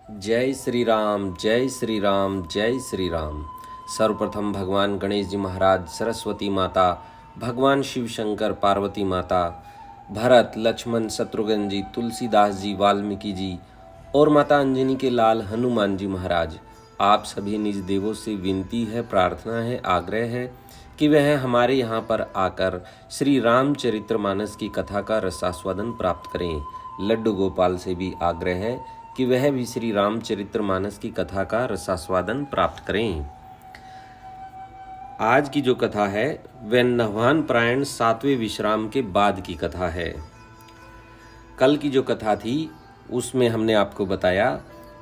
जय श्री राम, जय श्री राम, जय श्री राम। सर्वप्रथम भगवान गणेश जी महाराज, सरस्वती माता, भगवान शिव शंकर, पार्वती माता, भरत, लक्ष्मण, शत्रुघ्न जी, तुलसीदास जी, वाल्मीकि जी और माता अंजनी के लाल हनुमान जी महाराज, आप सभी निज देवों से विनती है, प्रार्थना है, आग्रह है कि वह हमारे यहाँ पर आकर श्री रामचरितमानस की कथा का रसास्वादन प्राप्त करें। लड्डू गोपाल से भी आग्रह है कि वह भी श्री रामचरितमानस की कथा का रसास्वादन प्राप्त करें। आज की जो कथा है वह नह्वान प्रायण 7वें विश्राम के बाद की कथा है। कल की जो कथा थी उसमें हमने आपको बताया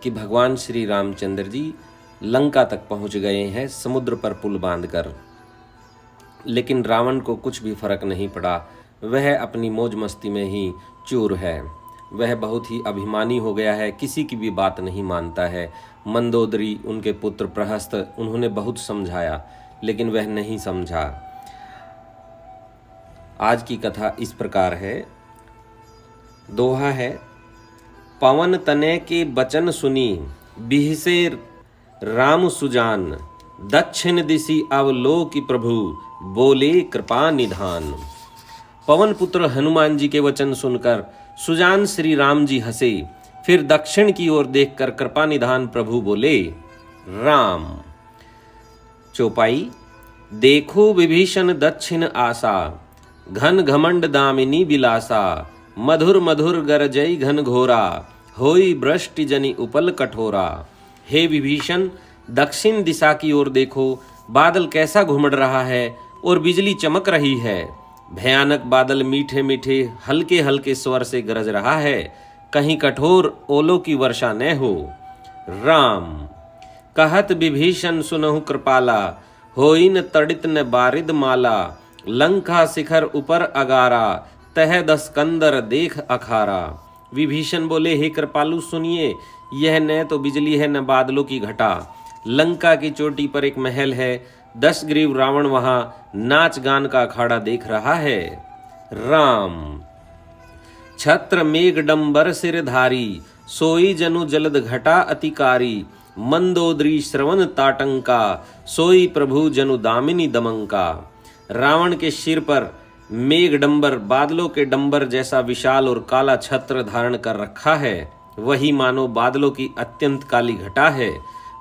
कि भगवान श्री रामचंद्र जी लंका तक पहुंच गए हैं समुद्र पर पुल बांधकर, लेकिन रावण को कुछ भी फर्क नहीं पड़ा। वह अपनी मौज मस्ती में ही चूर है। वह बहुत ही अभिमानी हो गया है, किसी की भी बात नहीं मानता है। मंदोदरी, उनके पुत्र प्रहस्त, उन्होंने बहुत समझाया लेकिन वह नहीं समझा। आज की कथा इस प्रकार है। दोहा है, पवन तने के बचन सुनी, बिहसे राम सुजान, दक्षिण दिशि अवलोकि प्रभु, बोले कृपा निधान। पवन पुत्र हनुमान जी के वचन सुनकर सुजान श्री राम जी हंसे, फिर दक्षिण की ओर देखकर कृपा निधान प्रभु बोले राम। चौपाई, देखो विभीषण दक्षिण आसा, घन घमंड दामिनी बिलासा, मधुर मधुर गरजई घन घोरा, होई वृष्टि जनि उपल कठोरा। हे विभीषण, दक्षिण दिशा की ओर देखो, बादल कैसा घुमड़ रहा है और बिजली चमक रही है। भयानक बादल मीठे मीठे हल्के हल्के स्वर से गरज रहा है, कहीं कठोर ओलों की वर्षा न हो। राम। कहत विभीषण सुनहु कृपाला, होई न तड़ित न बारिद माला, लंका शिखर ऊपर अगारा, तह दस कंदर देख अखारा। विभीषण बोले, हे कृपालु सुनिए, यह न तो बिजली है न बादलों की घटा। लंका की चोटी पर एक महल है, 10 ग्रीव रावण वहां नाच गान का अखाड़ा देख रहा है। राम। छत्र मेघडंबर सिरधारी, सोई जनु जलद घटा अतिकारी, मंदोदरी श्रवण ताटंका, सोई प्रभु जनु दामिनी दमंका। रावण के सिर पर मेघडंबर, बादलों के डंबर जैसा विशाल और काला छत्र धारण कर रखा है, वही मानो बादलों की अत्यंत काली घटा है।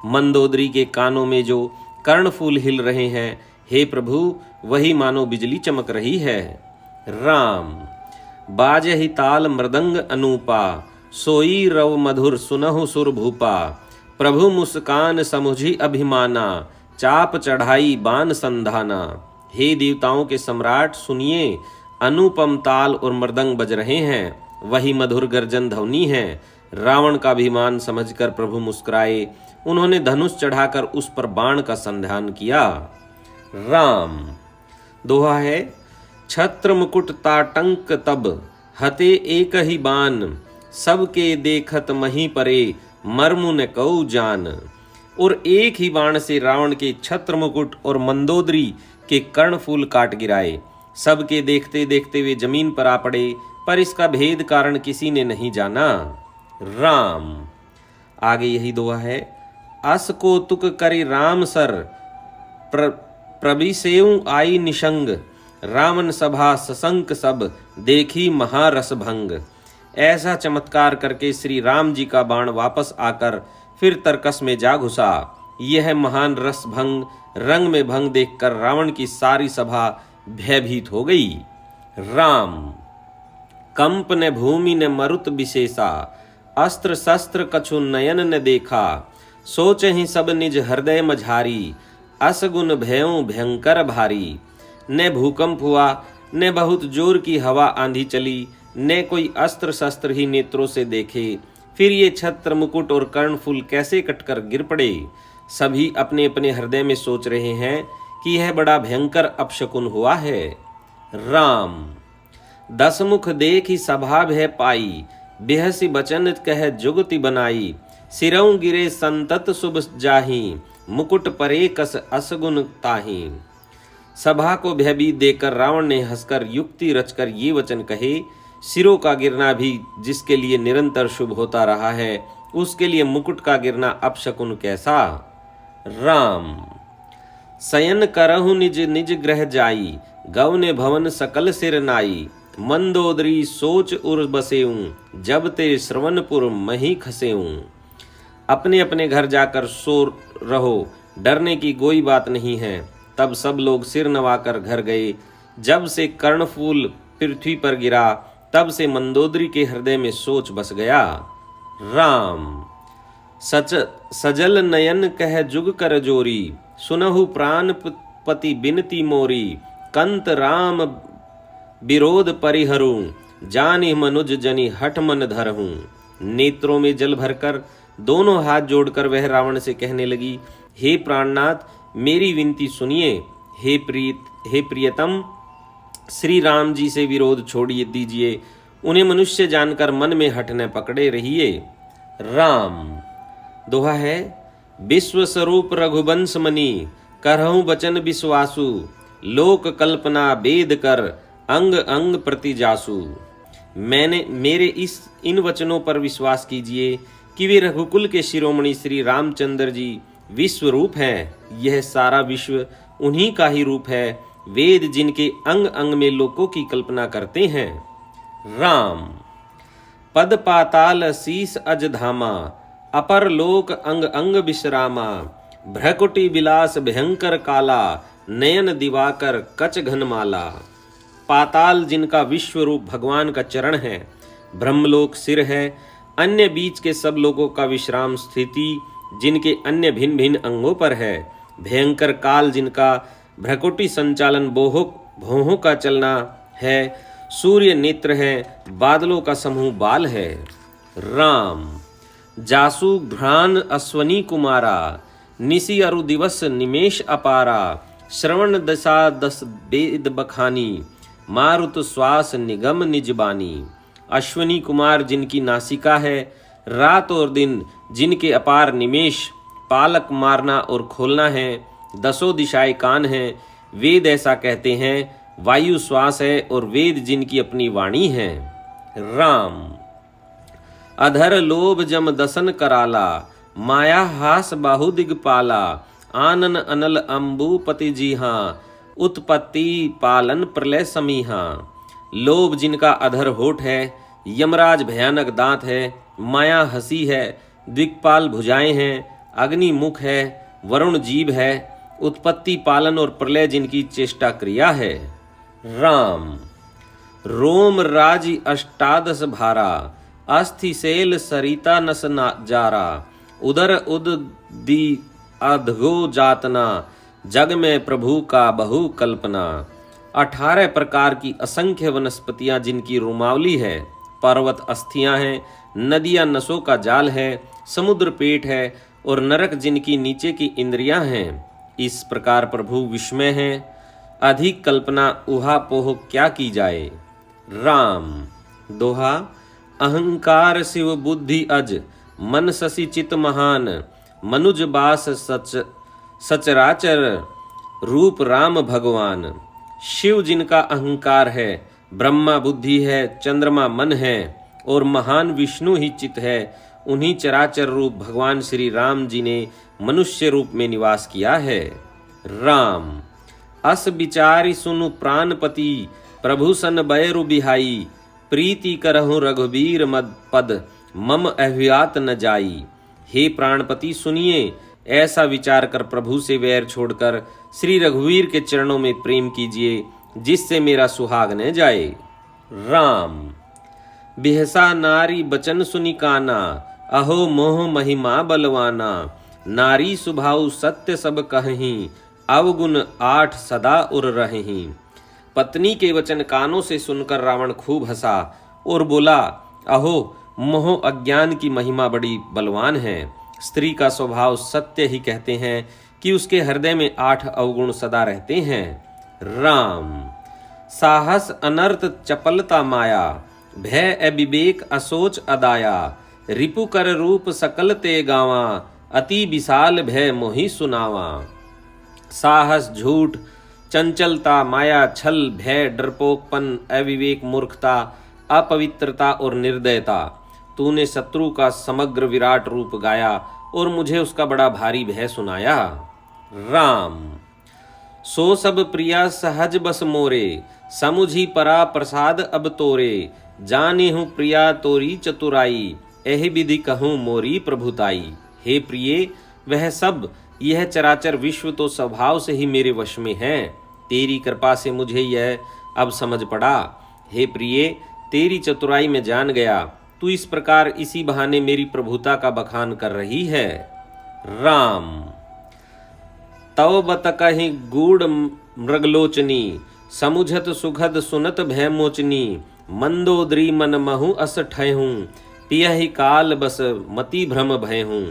मंदोदरी के कानों में जो कर्णफूल हिल रहे हैं, हे प्रभु, वही मानो बिजली चमक रही है। राम। बाजहि ताल मृदंग अनूपा, सोई रव मधुर सुनहु सुर भूपा, प्रभु मुस्कान समुझी अभिमाना, चाप चढ़ाई बान संधाना। हे देवताओं के सम्राट सुनिए, अनुपम ताल और मृदंग बज रहे हैं, वही मधुर गर्जन ध्वनि है। रावण का अभिमान समझकर प्रभु मुस्कुराए, उन्होंने धनुष चढ़ाकर उस पर बाण का संधान किया। राम। दोहा है, छत्र मुकुट ताटंक तब, हते एक ही बान, सबके देखत मही परे, मर्मु न कऊ जान। और एक ही बाण से रावण के छत्र मुकुट और मंदोदरी के कर्णफूल काट गिराए। सबके देखते देखते वे जमीन पर आ पड़े, पर इसका भेद कारण किसी ने नहीं जाना। राम। आगे यही दोहा है, अस को तुक करि राम सर, प्रबिसेऊ आई निशंग, रामन सभा सशंक सब, देखी महारस भंग। ऐसा चमत्कार करके श्री राम जी का बाण वापस आकर फिर तरकस में जा घुसा। यह महान रस भंग, रंग में भंग देखकर रावण की सारी सभा भयभीत हो गई। राम। कंप ने भूमि ने मरुत विशेषा, अस्त्र शस्त्र कछु नयन न देखा, सोच ही सब निज हृदय मझारी, असगुन भयों भयंकर भारी। न भूकंप हुआ, न बहुत जोर की हवा आंधी चली, न कोई अस्त्र शस्त्र ही नेत्रों से देखे। फिर ये छत्र मुकुट और कर्णफूल कैसे कटकर गिर पड़े। सभी अपने अपने हृदय में सोच रहे हैं कि यह बड़ा भयंकर अपशकुन हुआ है। राम। 10 मुख देखी सभा भय पाई, बेहसी बचन कह जुगति बनाई, सिरौं गिरे संतत शुभ जाही, मुकुट परे कस असगुन ताही। सभा को भयभीत देकर रावण ने हंसकर युक्ति रचकर ये वचन कहे, सिरों का गिरना भी जिसके लिए निरंतर शुभ होता रहा है, उसके लिए मुकुट का गिरना अपशकुन कैसा। राम। शयन करहु निज निज ग्रह जाई, गौने भवन सकल सिर नाई। मंदोदरी सोच उर बसेऊं, जब ते श्रवणपुर मही खसेऊं। अपने अपने घर जाकर सो रहो, डरने की कोई बात नहीं है। तब सब लोग सिर नवाकर घर गए। जब से कर्णफूल पृथ्वी पर गिरा, तब से मंदोदरी के हृदय में सोच बस गया। राम। सच सजल नयन कह जुग कर जोरी, सुनहु प्राण पति बिनती मोरी। कंत राम विरोध परिहरूं, जानि मनुज जनि हठ मन धरहूं। नेत्रों में जल भरकर दोनों हाथ जोड़कर वह रावण से कहने लगी, हे प्राणनाथ, मेरी विनती सुनिए। हे प्रियतम, श्री राम जी से विरोध छोड़िए दीजिए। उन्हें मनुष्य जानकर मन में हठ न पकड़े रहिए। राम। दोहा है, विश्व स्वरूप रघुवंश मणि, करहूं बचन विश्वासु। लोक कल्पना वेद कर, अंग अंग प्रति जासु। मेरे इन वचनों पर विश्वास कीजिए कि वे रघुकुल के शिरोमणि श्री रामचंद्र जी विश्व रूप हैं। यह सारा विश्व उन्हीं का ही रूप है। वेद जिनके अंग अंग में लोकों की कल्पना करते हैं। राम। पद पाताल शीस अज धामा, अपर लोक अंग अंग विश्रामा। भ्रकुटी विलास भयंकर काला, नयन दिवाकर कच घनमाला। पाताल जिनका विश्व रूप भगवान का चरण है, ब्रह्मलोक सिर है, अन्य बीच के सब लोगों का विश्राम स्थिति जिनके अन्य भिन्न भिन्न अंगों पर है। भयंकर काल जिनका भ्रकुटी संचालन भौहों का चलना है। सूर्य नेत्र है, बादलों का समूह बाल है। राम। जासु घ्राण अश्वनी कुमारा, निसी अरु दिवस निमेष अपारा। श्रवण दशा दस वेद बखानी, मारुत श्वास निगम निजबानी। अश्वनी कुमार जिनकी नासिका है, रात और दिन जिनके अपार निमेष, पालक मारना और खोलना है। दसों दिशाएं कान हैं, वेद ऐसा कहते हैं। वायु श्वास है और वेद जिनकी अपनी वाणी है। राम। अधर लोभ जम दसन कराला, माया हास बाहु दिगपाला। आनन अनल अम्बुपति जी हाँ, उत्पत्ति पालन प्रलय समीहा। लोभ जिनका अधर होठ है, यमराज भयानक दांत है। माया हंसी है, दिक्पाल भुजाएं हैं। अग्नि मुख है, वरुण जीभ है। उत्पत्ति पालन और प्रलय जिनकी चेष्टा क्रिया है। राम। रोम राज अष्टादश भारा, अस्थि शैल सरिता नस जारा। उदर उदी अधगो जातना, जग में प्रभु का बहु कल्पना। 18 प्रकार की असंख्य वनस्पतियां जिनकी रोमावली है। पर्वत अस्थियां हैं, नदियां नसों का जाल है। समुद्र पेट है और नरक जिनकी नीचे की इंद्रियां हैं। इस प्रकार प्रभु विस्मय है, अधिक कल्पना ऊहापोह क्या की जाए। राम। दोहा। अहंकार शिव बुद्धि अज, मन शशि चित महान। मनुज बास सचराचर, रूप राम भगवान। शिव जिनका अहंकार है, ब्रह्मा बुद्धि है, चंद्रमा मन है और महान विष्णु ही चित है। उन्हीं चराचर रूप भगवान श्री राम जी ने मनुष्य रूप में निवास किया है। राम। अस विचारी सुनु प्राणपति, प्रभु सन बैरु बिहाई। प्रीति करहु रघुबीर मद पद, मम अभियात न जाई। हे प्राणपति सुनिए, ऐसा विचार कर प्रभु से वैर छोड़कर श्री रघुवीर के चरणों में प्रेम कीजिए, जिससे मेरा सुहाग न जाए। राम। बिहसा नारी बचन सुनि काना, अहो मोह महिमा बलवाना। नारी सुभाउ सत्य सब कहहीं, अवगुण 8 सदा उर रहें। पत्नी के वचन कानों से सुनकर रावण खूब हंसा और बोला, अहो मोह अज्ञान की महिमा बड़ी बलवान है। स्त्री का स्वभाव सत्य ही कहते हैं कि उसके हृदय में 8 अवगुण सदा रहते हैं। राम। साहस अनर्थ चपलता माया, भय अविवेक असोच अदाया। रिपु कर रूप सकल ते गावा, अति विशाल भय मोहि सुनावा। साहस झूठ, चंचलता, माया, छल, भय, डरपोकपन, अविवेक, मूर्खता, अपवित्रता और निर्दयता तूने शत्रु का समग्र विराट रूप गाया और मुझे उसका बड़ा भारी भय सुनाया। राम सो सब प्रिया सहज बस मोरे, समुझी परा प्रसाद अब तोरे। जाने हूँ प्रिया तोरी चतुराई, एहि विधि कहूँ मोरी प्रभुताई। हे प्रिये, वह सब यह चराचर विश्व तो स्वभाव से ही मेरे वश में है। तेरी कृपा से मुझे यह अब समझ पड़ा। हे प्रिये, तेरी चतुराई में जान गया। तू इस प्रकार इसी बहाने मेरी प्रभुता का बखान कर रही है। राम तव बत कहि गूढ़ मृगलोचनी, समुझत सुखद सुनत भयमोचनी। मंदोदरी मन महु अस ठहूँ, पियहि काल बस मति भ्रम भयहूँ।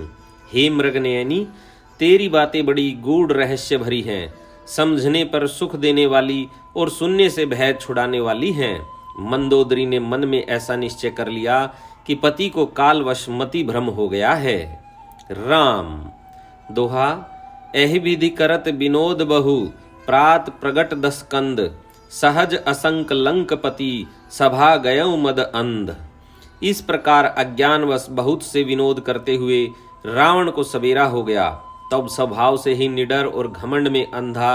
हे मृगनयनी, तेरी बातें बड़ी गूढ़ रहस्य भरी हैं, समझने पर सुख देने वाली और सुनने से भय छुड़ाने वाली हैं। मंदोदरी ने मन में ऐसा निश्चय कर लिया कि पति को कालवश मति भ्रम हो गया है। राम दोहा एहि विधि करत विनोद बहु, प्रात प्रगट दस कंद। सहज असंक लंकपति, सभा गयौ मद अंध। इस प्रकार अज्ञानवश बहुत से विनोद करते हुए रावण को सवेरा हो गया। तब स्वभाव से ही निडर और घमंड में अंधा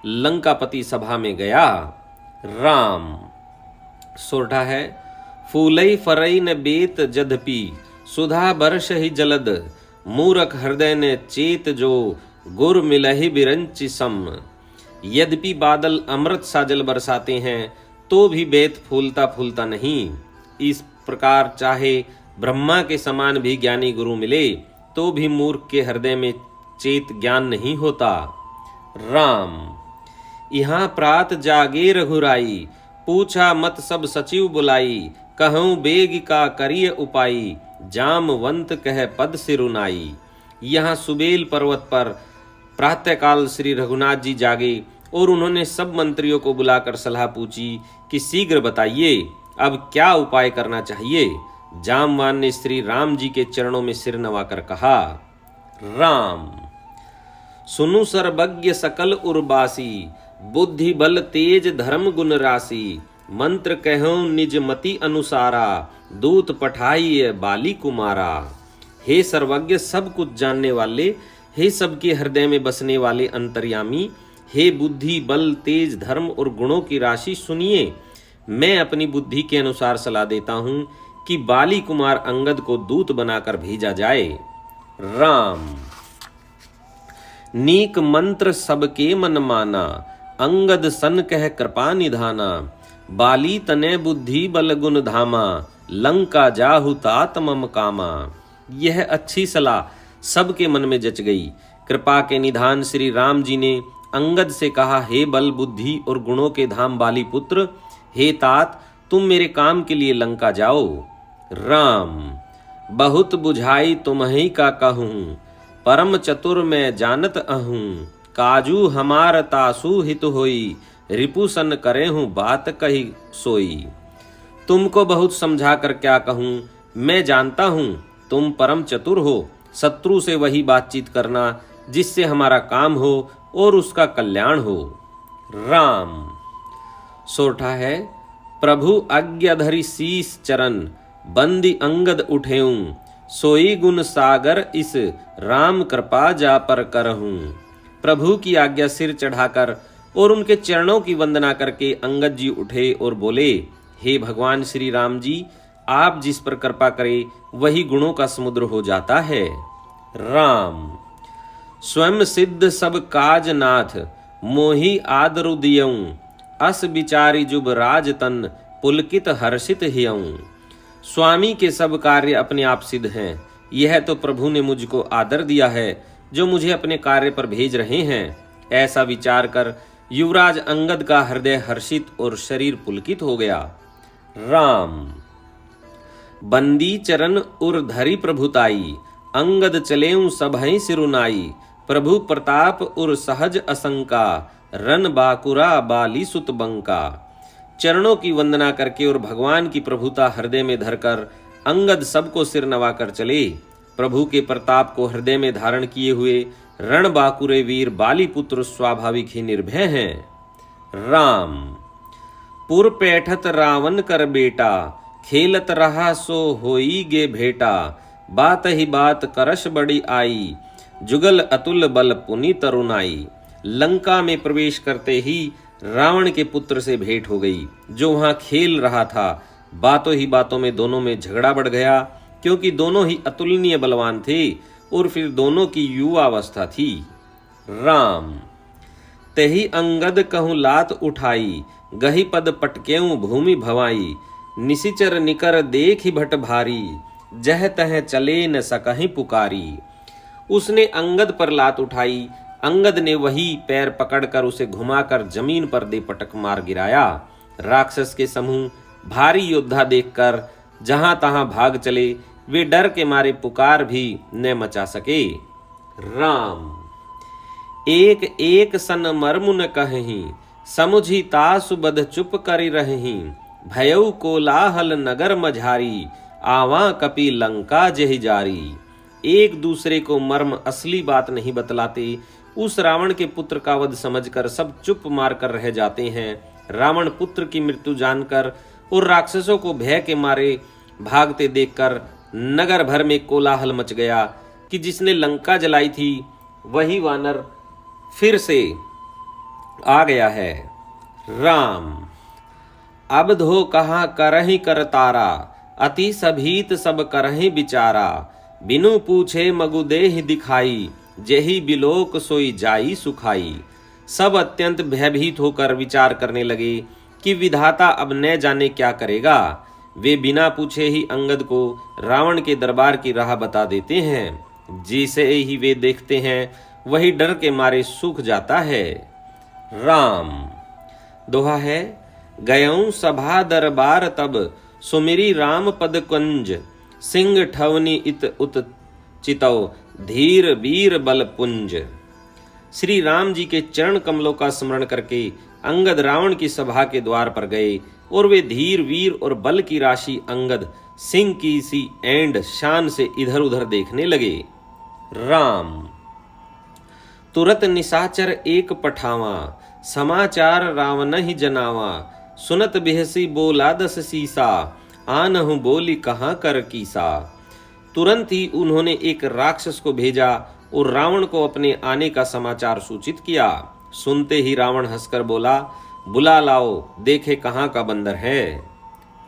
लंकापति सभा में गया। राम सोरठा है फूलई फरई न बेत जदपि, सुधा बरस ही जलद। मूरख हृदय ने चेत जो, गुर मिलहि बिरंचि सम। यद्यपि बादल अमृत सा जल बरसाते हैं तो भी बेत फूलता फूलता नहीं। इस प्रकार चाहे ब्रह्मा के समान भी ज्ञानी गुरु मिले तो भी मूर्ख के हृदय में चेत ज्ञान नहीं होता। राम यहाँ प्रात जागे रघुराई, पूछा मत सब सचिव बुलाई। कहूँ बेग का करिय उपाई, जामवंत कह पद सिरुनाई। यहाँ सुबेल पर्वत पर प्रातःकाल श्री रघुनाथ जी जागे और उन्होंने सब मंत्रियों को बुलाकर सलाह पूछी कि शीघ्र बताइए अब क्या उपाय करना चाहिए। जामवान ने श्री राम जी के चरणों में सिर नवाकर कहा। राम सुनु सर्वज्ञ सकल उर्बासी, बुद्धि बल तेज धर्म गुण राशि। मंत्र कहूँ निज मति अनुसारा, दूत पठाई बाली कुमारा। हे सर्वज्ञ सब कुछ जानने वाले, हे सबके हृदय में बसने वाले अंतर्यामी, हे बुद्धि बल तेज धर्म और गुणों की राशि, सुनिए मैं अपनी बुद्धि के अनुसार सलाह देता हूँ कि बाली कुमार अंगद को दूत बनाकर भेजा जाए। राम नीक मंत्र सबके मन माना, अंगद सन कह कृपा निधाना। बाली तने बुद्धि बल गुण धामा, लंका जाहु तात मम कामा। यह अच्छी सलाह सबके मन में जच गई। कृपा के निधान श्री राम जी ने अंगद से कहा, हे बल बुद्धि और गुणों के धाम बाली पुत्र, हे तात तुम मेरे काम के लिए लंका जाओ। राम बहुत बुझाई तुम्हि का कहूँ, परम चतुर मैं जानत अहूँ। काजू हमार तासु हित होई, रिपुसन करे हूँ बात कही सोई। तुमको बहुत समझा कर क्या कहूँ, मैं जानता हूँ तुम परम चतुर हो। शत्रु से वही बातचीत करना जिससे हमारा काम हो और उसका कल्याण हो। राम सोरठा है प्रभु आज्ञा धरि शीस चरण, बंदी अंगद उठेऊं। सोई गुण सागर इस, राम कृपा जा पर करहूं। प्रभु की आज्ञा सिर चढ़ाकर और उनके चरणों की वंदना करके अंगद जी उठे और बोले, हे भगवान श्री राम जी, आप जिस पर कृपा करे वही गुणों का समुद्र हो जाता है। राम स्वयं सिद्ध सब काज नाथ, मोहि आदरु दियऊं। अस विचारी जुब राज तन, पुलकित हर्षित हियऊं। स्वामी के सब कार्य अपने आप सिद्ध हैं। यह तो प्रभु ने मुझको आदर दिया है जो मुझे अपने कार्य पर भेज रहे हैं। ऐसा विचार कर युवराज अंगद का हृदय हर्षित और शरीर पुलकित हो गया। राम बंदी चरण उर धरि प्रभुताई, अंगद चलेऊं सबहि सिरुनाई। प्रभु प्रताप उर सहज असंका, रन बाकुरा बाली सुत बंका। चरणों की वंदना करके और भगवान की प्रभुता हृदय में धरकर अंगद सबको सिर नवाकर चले। प्रभु के प्रताप को हृदय में धारण किए हुए रण बाकुरे वीर बाली पुत्र स्वाभाविक ही निर्भय हैं। राम पुर पैठत रावण कर बेटा, खेलत रहा सो होई गे भेटा, बात ही बात करश बड़ी आई, जुगल अतुल बल पुनि तरुणाई। लंका में प्रवेश करते ही रावण के पुत्र से भेंट हो गई, जो वहां खेल रहा था। बातों ही बातों में दोनों में झगड़ा बढ़ गया, क्योंकि दोनों ही अतुलनीय बलवान थे और फिर दोनों की युवावस्था थी। राम तेहि अंगद कहूँ लात उठाई, गही पद पटकेऊ भूमि भवाई, निशिचर निकर देखि भट भारी, जह तह चले न सकहि पुकारी। उसने अंगद पर लात उठाई, अंगद ने वही पैर पकड़कर उसे घुमाकर जमीन पर दे पटक मार गिराया। राक्षस के समूह भारी योद्धा देखकर जहां तहां भाग चले, वे डर के मारे पुकार भी न मचा सके। राम एक एक सन मर्मु न कहहीं, समुझी तासु बध चुप करि रहहीं, भयउ कोलाहल नगर मझारी, आवा कपि लंका जेहि जारी। एक दूसरे को मर्म असली बात नहीं बतलाते, उस रावण के पुत्र का वध समझकर सब चुप मार कर रह जाते हैं। रावण पुत्र की मृत्यु जानकर और राक्षसों को भय के मारे भागते देखकर नगर भर में कोलाहल मच गया कि जिसने लंका जलाई थी वही वानर फिर से आ गया है। राम अब धो कहा करहि कर तारा, अति सभीत सब करहि बिचारा, बिनु पूछे मगु देहि दिखाई, जेहि बिलोक सोई जाई सुखाई। सब अत्यंत भयभीत होकर विचार करने लगे कि विधाता अब न जाने क्या करेगा। वे बिना पूछे ही अंगद को रावण के दरबार की राह बता देते हैं। जिसे ही वे देखते हैं वही डर के मारे सूख जाता है। राम दोहा है, गयऊं सभा दरबार तब, सुमिरी राम पद कुंज, सिंह ठवनी इत उत चितौ, धीर वीर बल पुंज। श्री राम जी के चरण कमलों का स्मरण करके अंगद रावण की सभा के द्वार पर गए और वे धीर वीर और बल की राशि अंगद सिंह की सी एंड शान से इधर उधर देखने लगे। राम तुरत निशाचर एक पठावा, समाचार रावण ही जनावा, सुनत बिहसी बोला दस सीसा, आनहु बोली कहाँ कर कीसा। तुरंत ही उन्होंने एक राक्षस को भेजा और रावण को अपने आने का समाचार सूचित किया। सुनते ही रावण हंसकर बोला, बुला लाओ, देखे कहाँ का बंदर है।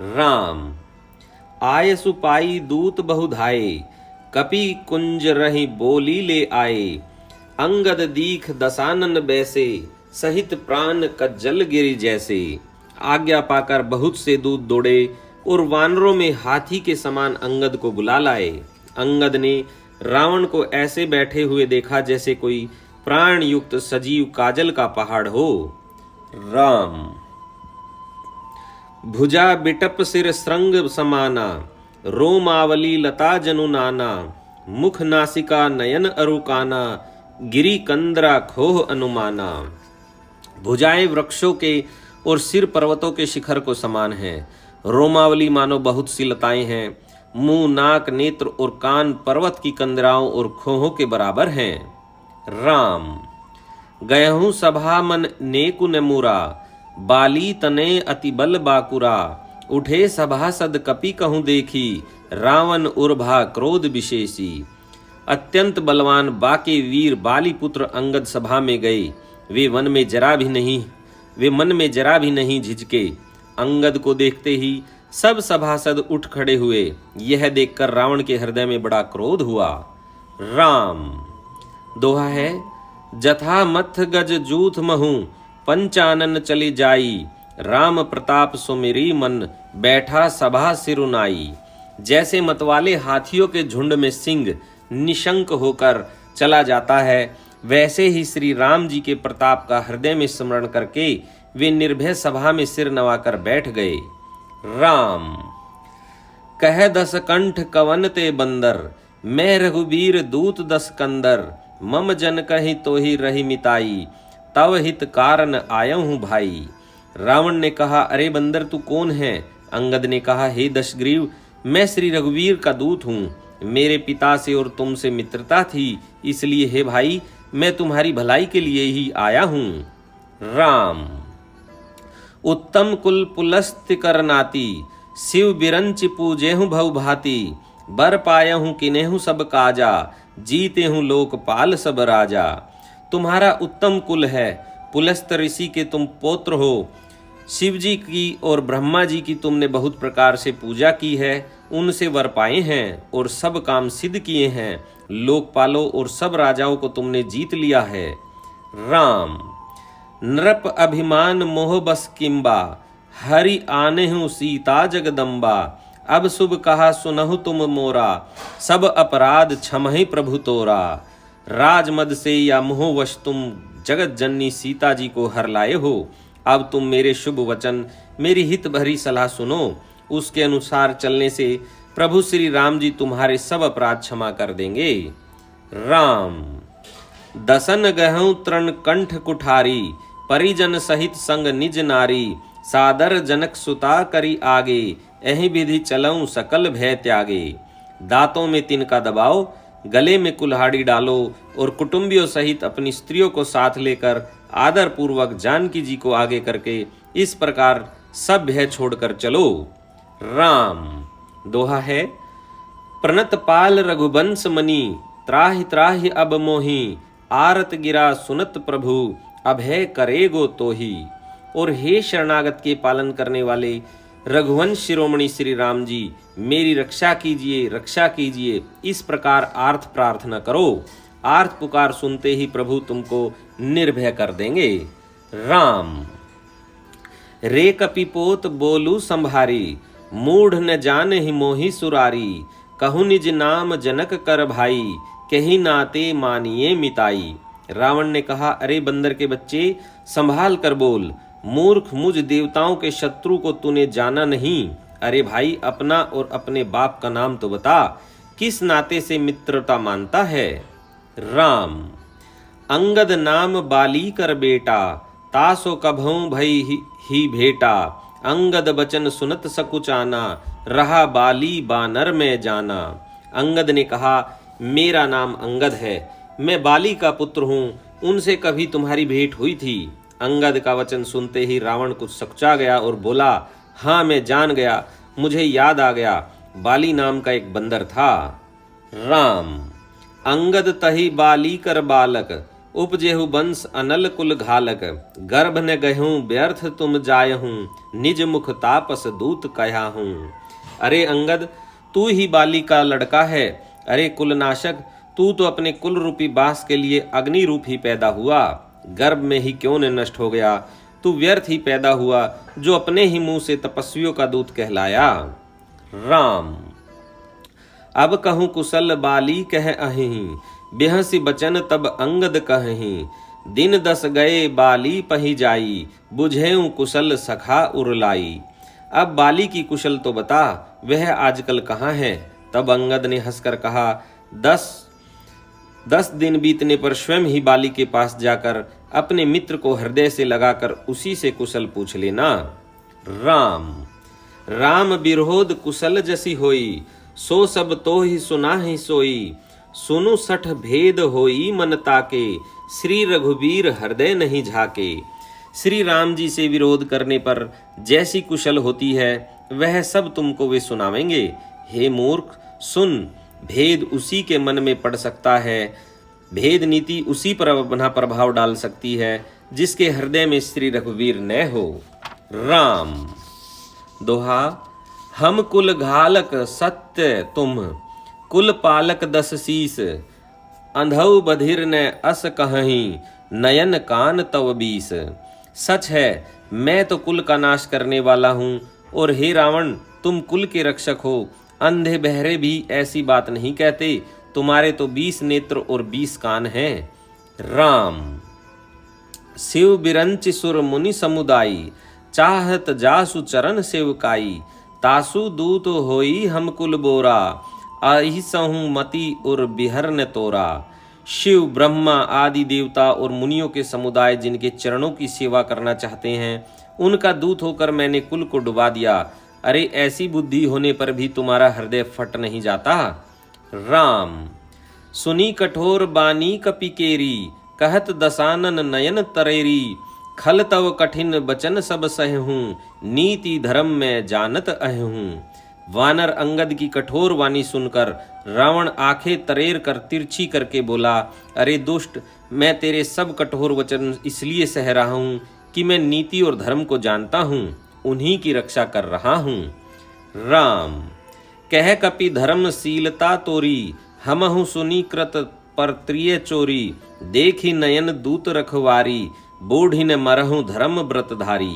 राम आय सुपाई दूत बहुधाए, कपि कुंज रही बोली ले आए, अंगद दीख दसानन बैसे, सहित प्राण कज्जल गिरी जैसे। आज्ञा पाकर बहुत से दूत दौड़े और वानरों में हाथी के समान अंगद को बुला लाए। अंगद ने रावण को ऐसे बैठे हुए देखा जैसे कोई प्राण युक्त सजीव काजल का पहाड़ हो। राम भुजा बिटप सिर श्रृंग समाना, रोमावली लता जनु नाना, मुख नासिका नयन अरुकाना, गिरी कंदरा खोह अनुमाना। भुजाएं वृक्षों के और सिर पर्वतों के शिखर को समान हैं। रोमावली मानो बहुत सी लताएं हैं। मुंह, नाक, नेत्र और कान पर्वत की कंदराओं और खोहों के बराबर हैं। राम गयहूं सभा मन नेकु नमूरा, बाली तने अति बल बाकुरा, उठे सभासद कपि कहूं देखी, रावण उर्भा क्रोध विशेषी। अत्यंत बलवान बाके वीर बाली पुत्र अंगद सभा में गए। वे मन में जरा भी नहीं झिझके। अंगद को देखते ही सब सभासद उठ खड़े हुए। यह देखकर रावण के हृदय में बड़ा क्रोध हुआ। राम दोहा है, जथा मथ गज जूथ महू, पंचानन चली जाई, राम प्रताप सुमिरी मन, बैठा सभा सिरुनाई। जैसे मतवाले हाथियों के झुंड में सिंह निशंक होकर चला जाता है, वैसे ही श्री राम जी के प्रताप का हृदय में स्मरण करके वे निर्भय सभा में सिर नवाकर बैठ गए। राम कह दस कंठ कवन ते बंदर, मैं रघुबीर दूत दस कंदर, मम जन कही तो ही रही मिताई, तव हित कारण आयऊ हूँ भाई। रावण ने कहा, अरे बंदर तू कौन है? अंगद ने कहा, हे दशग्रीव, मैं श्री रघुवीर का दूत हूँ। मेरे पिता से और तुमसे मित्रता थी, इसलिए हे भाई मैं तुम्हारी भलाई के लिए ही आया हूँ। राम उत्तम कुल पुलस्त्य कर नाती, शिव बिरंच पूजेहु भव भांति, बर पायहु किनेहु सब काजा, जीते हूँ लोकपाल सब राजा। तुम्हारा उत्तम कुल है, पुलस्त ऋषि के तुम पौत्र हो। शिव जी की और ब्रह्मा जी की तुमने बहुत प्रकार से पूजा की है, उनसे वर पाए हैं और सब काम सिद्ध किए हैं। लोकपालों और सब राजाओं को तुमने जीत लिया है। राम नृप अभिमान मोह बस किम्बा, हरि आने हूँ सीता जगदम्बा। अब शुभ कहा सुनहु तुम मोरा, सब अपराध क्षमहि प्रभु तोरा। राजमद से या मोहवश तुम जगत जननी सीता जी को हर लाए हो। अब तुम मेरे शुभ वचन, मेरी हित भरी सलाह सुनो। उसके अनुसार चलने से प्रभु श्री राम जी तुम्हारे सब अपराध क्षमा कर देंगे। राम दसन गहूं तृण कंठ कुठारी, परिजन सहित संग निज नारी। सादर जनक सुता करी आगे, एहि विधि चलऊं सकल भय त्यागे। दांतों में तिनका दबाओ, गले में कुल्हाड़ी डालो और कुटुंबियों सहित अपनी स्त्रियों को साथ लेकर आदर पूर्वक जानकी जी को आगे करके इस प्रकार सब भय छोड़कर चलो। राम दोहा है। प्रणत पाल रघुवंश मणि, त्राहि त्राहि अब मोहि। आरत गिरा सुनत प्रभु, अभय करेगो तोहि। और हे शरणागत के पालन करने वाले रघुवंश शिरोमणि श्री राम जी, मेरी रक्षा कीजिए, रक्षा कीजिए। इस प्रकार आर्थ प्रार्थना करो। आर्थ पुकार सुनते ही प्रभु तुमको निर्भय कर देंगे। राम रे कपिपोत बोलू संभारी, मूढ़ न जान ही मोहि सुरारी। कहु निज नाम जनक कर भाई, कही नाते मानिए मिताई। रावण ने कहा, अरे बंदर के बच्चे, संभाल कर बोल। मूर्ख, मुझ देवताओं के शत्रु को तूने जाना नहीं। अरे भाई, अपना और अपने बाप का नाम तो बता, किस नाते से मित्रता मानता है। राम अंगद नाम बाली कर बेटा, तासो कभों भई ही भेटा। अंगद बचन सुनत सकुचाना, रहा बाली बानर में जाना। अंगद ने कहा, मेरा नाम अंगद है, मैं बाली का पुत्र हूँ, उनसे कभी तुम्हारी भेंट हुई थी। अंगद का वचन सुनते ही रावण कुछ सकुचा गया और बोला, हाँ मैं जान गया, मुझे याद आ गया, बाली नाम का एक बंदर था। राम अंगद तही बाली कर बालक, उपजेहु वंश अनल कुल घालक। गर्भ न गहूं व्यर्थ तुम जायहूं, निज मुख तापस दूत कहा हूं। अरे अंगद, तू ही बाली का लड़का है। अरे कुलनाशक, तू तो अपने कुल रूपी बास के लिए अग्नि रूप ही पैदा हुआ, गर्भ में ही क्यों न नष्ट हो गया। तू व्यर्थ ही पैदा हुआ, जो अपने ही मुंह से तपस्वियों का दूत कहलाया। राम अब कहूँ कुशल बाली कह अहीं, बेहसी बचन तब अंगद कहीं। दिन 10 गए बाली पही जाई, बुझेऊं कुशल सखा उरलाई। अब बाली की कुशल तो बता, वह आजकल कहाँ है। तब अंगद ने हंसकर कहा, 10 दिन बीतने पर स्वयं ही बाली के पास जाकर अपने मित्र को हृदय से लगाकर उसी से कुशल पूछ लेना। राम बिरहोद कुशल जसी होई, सो सब तो ही सुना ही सोई। सुनु 60 भेद होई मन ताके, श्री रघुबीर हृदय नहीं झाके। श्री राम जी से विरोध करने पर जैसी कुशल होती है, वह सब तुमको वे सुनावेंगे। हे मूर्ख, सुन, भेद उसी के मन में पड़ सकता है, भेद नीति उसी पर अपना प्रभाव डाल सकती है जिसके हृदय में श्री रघुवीर न हो। राम दोहा। हम कुल घालक सत्य तुम, कुल पालक 10 शीस। अंधौ बधिर न अस कहीं, नयन कान तव 20। सच है, मैं तो कुल का नाश करने वाला हूँ, और हे रावण, तुम कुल के रक्षक हो। अंधे बहरे भी ऐसी बात नहीं कहते, तुम्हारे तो 20 नेत्र और 20 कान हैं। राम शिव बिरंच सुर मुनि समुदायी, चाहत जासु चरण सेवकाई। तासु दूत होई हम कुल बोरा, अहिसहु मति और बिहर न तोरा। शिव, ब्रह्मा आदि देवता और मुनियों के समुदाय जिनके चरणों की सेवा करना चाहते हैं, उनका दूत होकर मैंने कुल को डुबा दिया। अरे ऐसी बुद्धि होने पर भी तुम्हारा हृदय फट नहीं जाता। राम सुनी कठोर बानी कपिकेरी, कहत दसानन नयन तरेरी। खल तव कठिन बचन सब सहूं, नीति धर्म में जानत अहूं। वानर अंगद की कठोर वाणी सुनकर रावण आंखें तरेर कर तिरछी करके बोला, अरे दुष्ट, मैं तेरे सब कठोर वचन इसलिए सह रहा हूँ कि मैं नीति और धर्म को जानता हूँ, उन्हीं की रक्षा कर रहा हूँ। राम कह कपि धर्मशीलता तोरी, हमहु सुनी कृत पर त्रिय चोरी। देखी नयन दूत रखवारी, बूढ़िन मरहु धर्म व्रतधारी।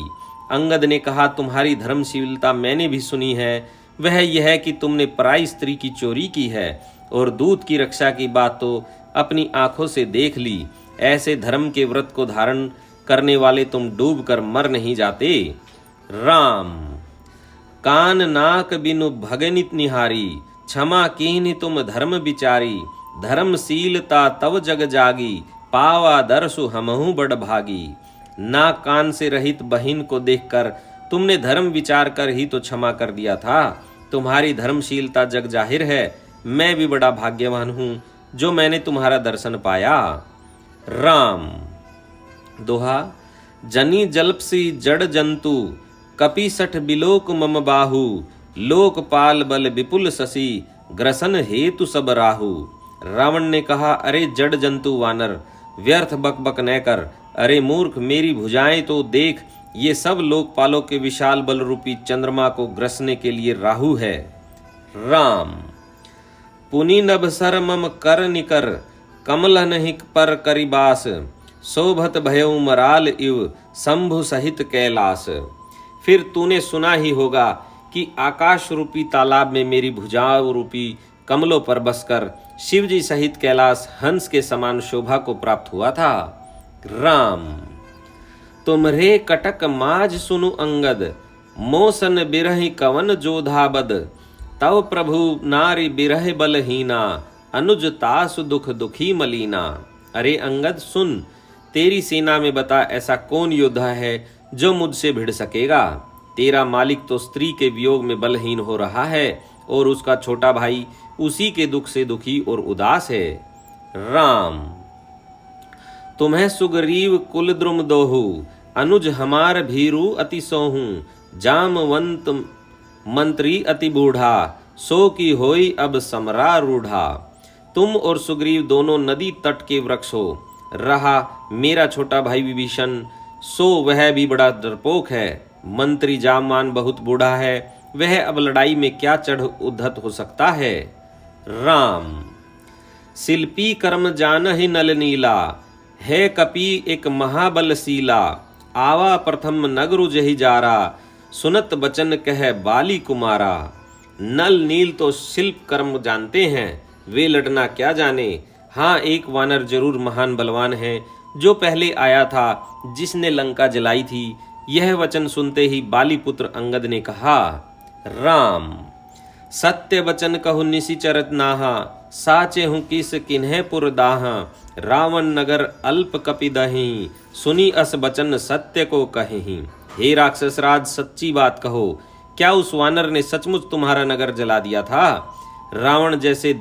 अंगद ने कहा, तुम्हारी धर्मशीलता मैंने भी सुनी है। वह यह कि तुमने पराई स्त्री की चोरी की है और दूत की रक्षा की बात तो अपनी आंखों से देख ली। ऐसे धर्म के व्रत को धारण करने वाले तुम डूब कर मर नहीं जाते। राम कान नाक बिनु भगनित निहारी, क्षमा कीन्हि तुम धर्म विचारी। धर्मशीलता तव जग जागी, पावा दर्शु हमहु बड़ भागी। नाक कान से रहित बहिन को देखकर तुमने धर्म विचार कर ही तो क्षमा कर दिया था। तुम्हारी धर्मशीलता जग जाहिर है। मैं भी बड़ा भाग्यवान हूँ जो मैंने तुम्हारा दर्शन पाया। राम दोहा जनी जल्पसी जड़ जंतु, कपि सठ बिलोक मम बाहु। लोकपाल बल विपुल शशि, ग्रसन हेतु सब राहु। रावण ने कहा, अरे जड़ जंतु वानर, व्यर्थ बक बक न कर। अरे मूर्ख, मेरी भुजाएं तो देख, ये सब लोकपालों के विशाल बल रूपी चंद्रमा को ग्रसने के लिए राहु है। राम पुनि नभसर मम कर निकर, कमल नहीं पर करिबास। शोभत भयउ मराल इव, शंभु सहित कैलास। फिर तूने सुना ही होगा कि आकाश रूपी तालाब में मेरी भुजाओं रूपी कमलों पर बसकर शिवजी सहित कैलाश हंस के समान शोभा को प्राप्त हुआ था। राम तुमरे कटक माज सुनु अंगद, मोसन बिरहि कवन जोधाबद। तव प्रभु नारी बिरह बलहीना, अनुज तासु दुख दुखी मलीना। अरे अंगद सुन, तेरी सेना में बता ऐसा कौन योद्धा है जो मुझसे भिड़ सकेगा। तेरा मालिक तो स्त्री के वियोग में बलहीन हो रहा है और उसका छोटा भाई उसी के दुख से दुखी और उदास है। राम तुम्हें सुग्रीव कुल द्रुम दोहु, अनुज हमार भीरु अति सोहू। जामवंत मंत्री अति बूढ़ा, सो की होई अब समरा रूढ़ा। तुम और सुग्रीव दोनों नदी तट के वृक्ष हो। रहा मेरा छोटा भाई विभीषण, सो वह भी बड़ा डरपोक है। मंत्री जामवान बहुत बूढ़ा है, वह अब लड़ाई में क्या चढ़ उद्धत हो सकता है। राम शिल्पी कर्म जानहि नल नीला, है कपि एक महाबलशीला। आवा प्रथम नगरु जहि जारा, सुनत बचन कह बाली कुमारा। नल नील तो शिल्प कर्म जानते हैं, वे लड़ना क्या जाने। हाँ, एक वानर जरूर महान बलवान है जो पहले आया था, जिसने लंका जलाई थी। यह वचन सुनते ही बाली पुत्र अंगद ने कहा, राम सत्य वचन कहु निशिचरत नाहा, साचे हूँ किस किन्हे पुर दाहा। रावण नगर अल्प कपि दही, सुनी अस बचन सत्य को कहीं। हे राक्षस राज, सच्ची बात कहो, क्या उस वानर ने सचमुच तुम्हारा नगर जला दिया था। रावण जैसे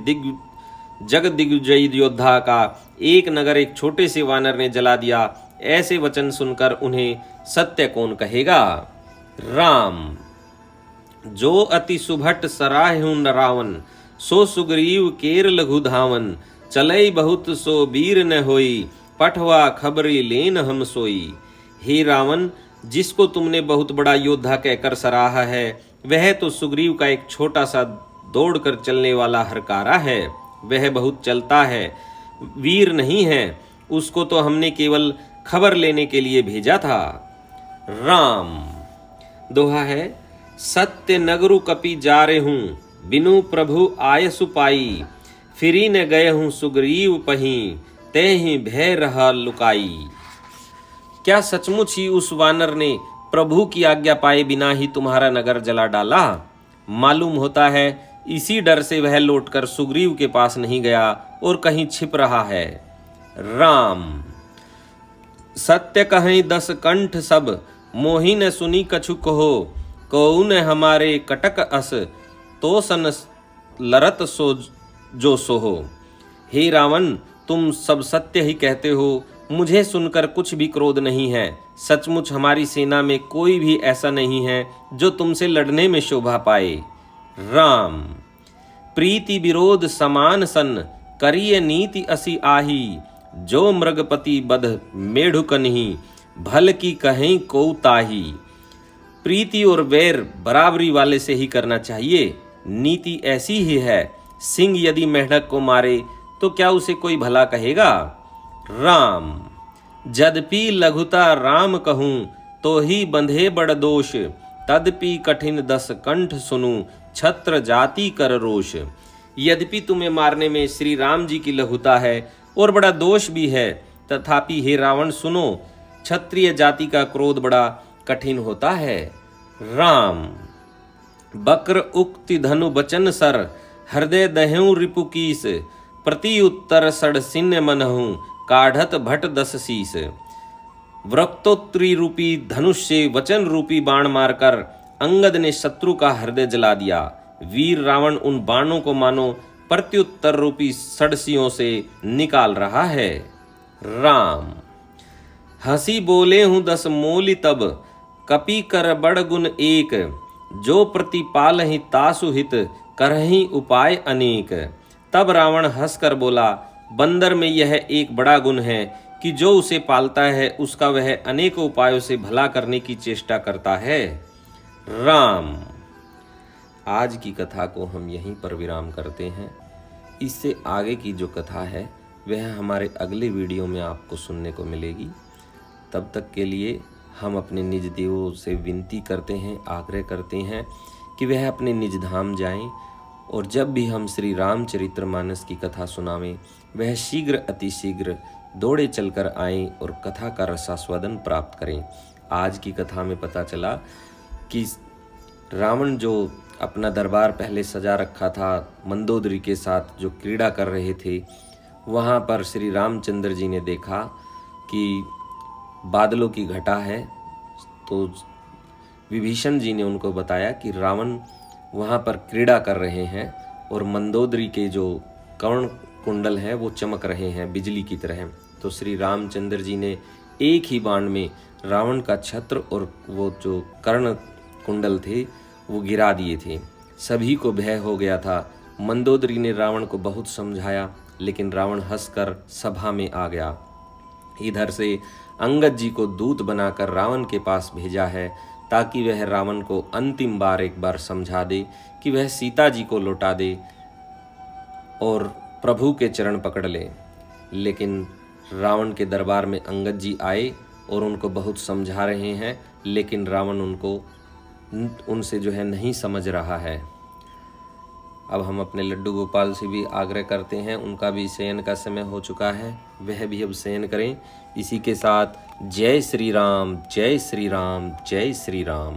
जग दिग्विजयी योद्धा का एक नगर एक छोटे से वानर ने जला दिया, ऐसे वचन सुनकर उन्हें सत्य कौन कहेगा। राम जो अति सुभट सराहु न रावण, सो सुग्रीव केर लघु धावन। चलई बहुत सो वीर न होई, पठवा खबरी लेन हम सोई। हे रावण, जिसको तुमने बहुत बड़ा योद्धा कहकर सराहा है, वह तो सुग्रीव का एक छोटा सा दौड़कर चलने वाला हरकारा है। वह बहुत चलता है, वीर नहीं है। उसको तो हमने केवल खबर लेने के लिए भेजा था। राम दोहा है, सत्य नगरु कपि जारे हूँ, बिनु प्रभु आयसु पाई। फिरी न गए हूँ सुग्रीव पही, ते ही भय रहा लुकाई। क्या सचमुच ही उस वानर ने प्रभु की आज्ञा पाए बिना ही तुम्हारा नगर जला डाला। मालूम होता है इसी डर से वह लौटकर सुग्रीव के पास नहीं गया और कहीं छिप रहा है। राम सत्य कहीं 10 कंठ सब, मोहि न सुनी कछु कहो। कौन हमारे कटक अस, तो सन लरत सो जो सोहो। हे रावण, तुम सब सत्य ही कहते हो, मुझे सुनकर कुछ भी क्रोध नहीं है। सचमुच हमारी सेना में कोई भी ऐसा नहीं है जो तुमसे लड़ने में शोभा पाए। राम प्रीति विरोध समान सन, करिय नीति असी आही। जो मृगपति बध मेढुकन्ही, भल की कहीं को ताही। प्रीति और वैर बराबरी वाले से ही करना चाहिए। नीति ऐसी ही है, सिंह यदि मेढक को मारे तो क्या उसे कोई भला कहेगा। राम जदपि लघुता राम कहूँ, तो ही बंधे बड़ दोष। तदपि कठिन दस कंठ सुनूं, छत्र जाति कर रोष। यद्यपि तुम्हें मारने में श्री राम जी की लघुता है और बड़ा दोष भी है, तथापि हे रावण सुनो, क्षत्रिय जाति का क्रोध बड़ा कठिन होता है। राम बक्र उक्ति धनु बचन सर, हृदय दह्यु रिपु कीस। प्रति उत्तर सड़सिन्य मनहु, काढ़त भट दस शीस। वृक्तोत्री रूपी धनुष से वचन रूपी बाण मारकर अंगद ने शत्रु का हृदय जला दिया। वीर रावण उन बाणों को मानो प्रत्युत्तर रूपी सड़सियों से निकाल रहा है। राम हंसी बोले हूं दस मोली तब, कपि कर बड़ गुण एक। जो प्रतिपाल ही तासु हित, करहि उपाय अनेक। तब रावण हंसकर बोला, बंदर में यह एक बड़ा गुण है कि जो उसे पालता है उसका वह अनेक उपायों से भला करने की चेष्टा करता है। राम आज की कथा को हम यहीं पर विराम करते हैं। इससे आगे की जो कथा है वह हमारे अगले वीडियो में आपको सुनने को मिलेगी। तब तक के लिए हम अपने निज देवों से विनती करते हैं, आग्रह करते हैं कि वह अपने निज धाम जाएं और जब भी हम श्री रामचरितमानस की कथा सुनावें वह शीघ्र अतिशीघ्र दौड़े चलकर आएं और कथा का रसास्वादन प्राप्त करें। आज की कथा में पता चला कि रावण जो अपना दरबार पहले सजा रखा था, मंदोदरी के साथ जो क्रीड़ा कर रहे थे, वहाँ पर श्री रामचंद्र जी ने देखा कि बादलों की घटा है, तो विभीषण जी ने उनको बताया कि रावण वहाँ पर क्रीड़ा कर रहे हैं और मंदोदरी के जो कर्ण कुंडल हैं वो चमक रहे हैं बिजली की तरह। तो श्री रामचंद्र जी ने एक ही बाण में रावण का छत्र और वो जो कर्ण कुंडल थे वो गिरा दिए थे। सभी को भय हो गया था। मंदोदरी ने रावण को बहुत समझाया, लेकिन रावण हंसकर सभा में आ गया। इधर से अंगद जी को दूत बनाकर रावण के पास भेजा है ताकि वह रावण को अंतिम बार एक बार समझा दे कि वह सीता जी को लौटा दे और प्रभु के चरण पकड़ ले। लेकिन रावण के दरबार में अंगद जी आए और उनको बहुत समझा रहे हैं, लेकिन रावण उनसे जो है नहीं समझ रहा है। अब हम अपने लड्डू गोपाल से भी आग्रह करते हैं, उनका भी शयन का समय हो चुका है, वह भी अब शयन करें। इसी के साथ जय श्री राम, जय श्री राम, जय श्री राम।